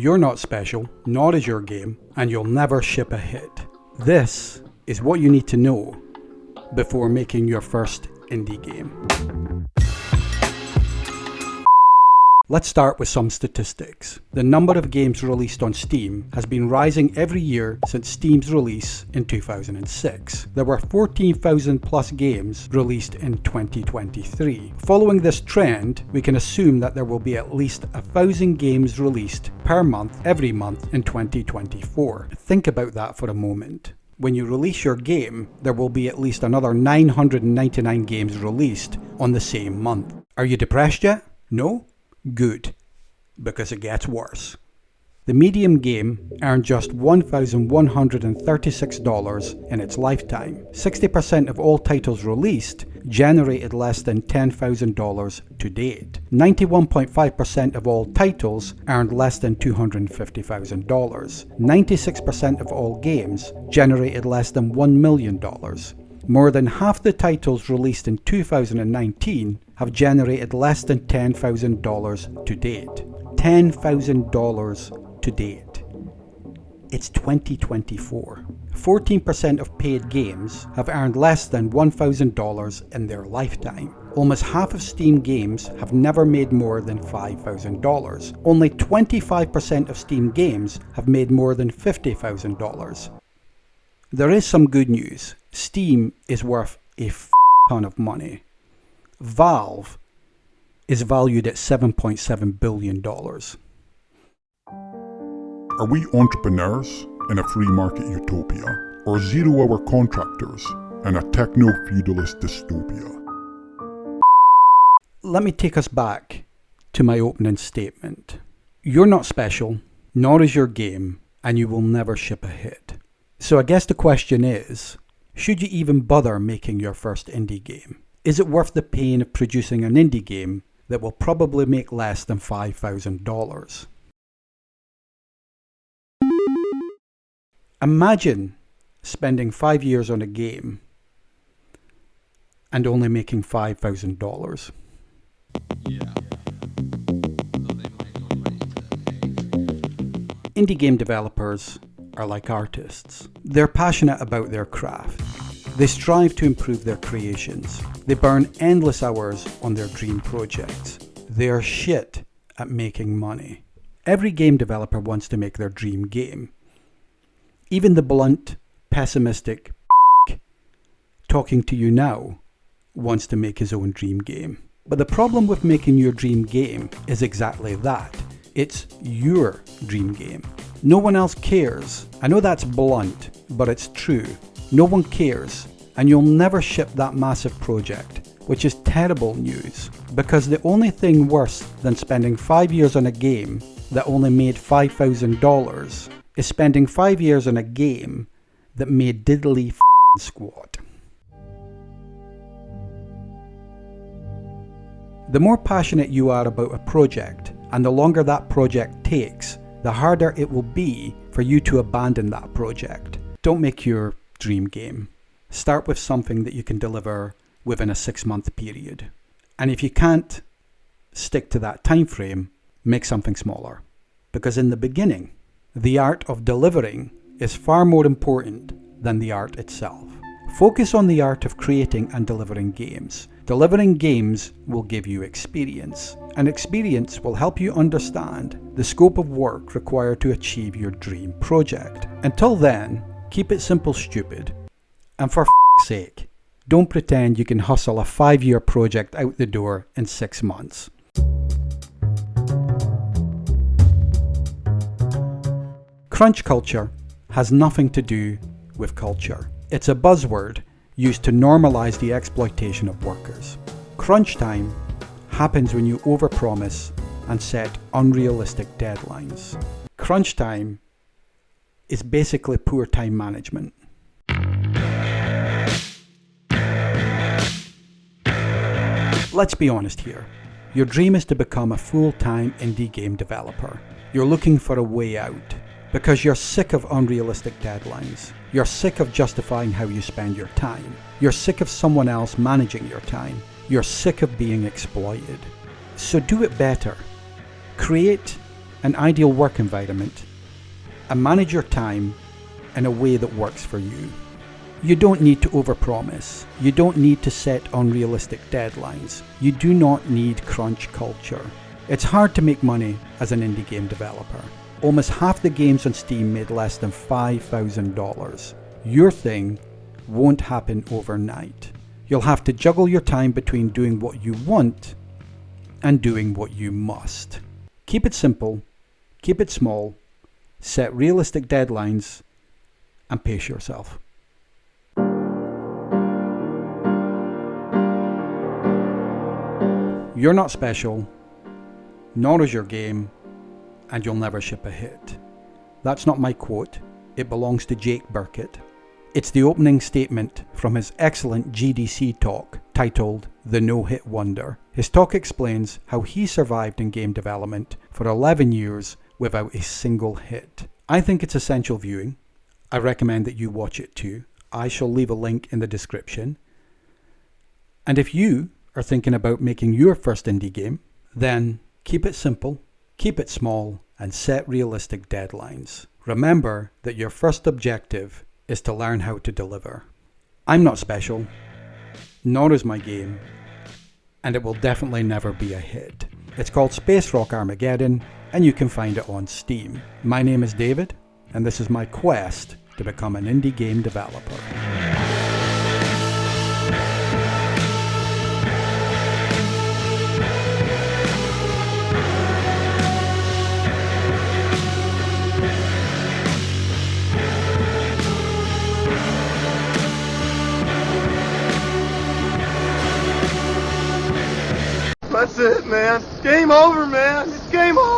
You're not special, nor is your game, and you'll never ship a hit. This is what you need to know before making your first indie game. Let's start with some statistics. The number of games released on Steam has been rising every year since Steam's release in 2006. There were 14,000 plus games released in 2023. Following this trend, we can assume that there will be at least 1,000 games released per month every month in 2024. Think about that for a moment. When you release your game, there will be at least another 999 games released on the same month. Are you depressed yet? No? Good, because it gets worse. The medium game earned just $1,136 in its lifetime. 60% of all titles released generated less than $10,000 to date. 91.5% of all titles earned less than $250,000. 96% of all games generated less than $1 million. More than half the titles released in 2019 have generated less than $10,000 to date. $10,000 to date. It's 2024. 14% of paid games have earned less than $1,000 in their lifetime. Almost half of Steam games have never made more than $5,000. Only 25% of Steam games have made more than $50,000. There is some good news. Steam is worth a ton of money. Valve is valued at $7.7 billion. Are we entrepreneurs in a free market utopia, or zero-hour contractors in a techno-feudalist dystopia? Let me take us back to my opening statement. You're not special, nor is your game, and you will never ship a hit. So I guess the question is, should you even bother making your first indie game? Is it worth the pain of producing an indie game that will probably make less than $5,000? Imagine spending 5 years on a game and only making $5,000. Indie game developers are like artists. They're passionate about their craft. They strive to improve their creations. They burn endless hours on their dream projects. They are shit at making money. Every game developer wants to make their dream game. Even the blunt, pessimistic talking to you now wants to make his own dream game. But the problem with making your dream game is exactly that. It's your dream game. No one else cares. I know that's blunt, but it's true. No one cares, and you'll never ship that massive project, which is terrible news, because the only thing worse than spending 5 years on a game that only made $5,000 is spending 5 years on a game that made diddly squat. The more passionate you are about a project, and the longer that project takes, the harder it will be for you to abandon that project. Don't make your dream game. Start with something that you can deliver within a 6-month period. And if you can't stick to that time frame, make something smaller. Because in the beginning, the art of delivering is far more important than the art itself. Focus on the art of creating and delivering games. Delivering games will give you experience, and experience will help you understand the scope of work required to achieve your dream project. Until then, keep it simple, stupid. And for f***'s sake, don't pretend you can hustle a 5-year project out the door in 6 months. Crunch culture has nothing to do with culture. It's a buzzword used to normalize the exploitation of workers. Crunch time happens when you overpromise and set unrealistic deadlines. Crunch time is basically poor time management. Let's be honest here. Your dream is to become a full-time indie game developer. You're looking for a way out because you're sick of unrealistic deadlines. You're sick of justifying how you spend your time. You're sick of someone else managing your time. You're sick of being exploited. So do it better. Create an ideal work environment, and manage your time in a way that works for you. You don't need to overpromise. You don't need to set unrealistic deadlines. You do not need crunch culture. It's hard to make money as an indie game developer. Almost half the games on Steam made less than $5,000. Your thing won't happen overnight. You'll have to juggle your time between doing what you want and doing what you must. Keep it simple, keep it small, set realistic deadlines, and pace yourself. You're not special, nor is your game, and you'll never ship a hit. That's not my quote. It belongs to Jake Burkett. It's the opening statement from his excellent GDC talk titled The No-Hit Wonder. His talk explains how he survived in game development for 11 years without a single hit. I think it's essential viewing. I recommend that you watch it too. I shall leave a link in the description. And if you are thinking about making your first indie game, then keep it simple, keep it small, and set realistic deadlines. Remember that your first objective is to learn how to deliver. I'm not special, nor is my game, and it will definitely never be a hit. It's called Space Rock Armageddon, and you can find it on Steam. My name is David, and this is my quest to become an indie game developer. That's it, man. Game over, man. It's game over.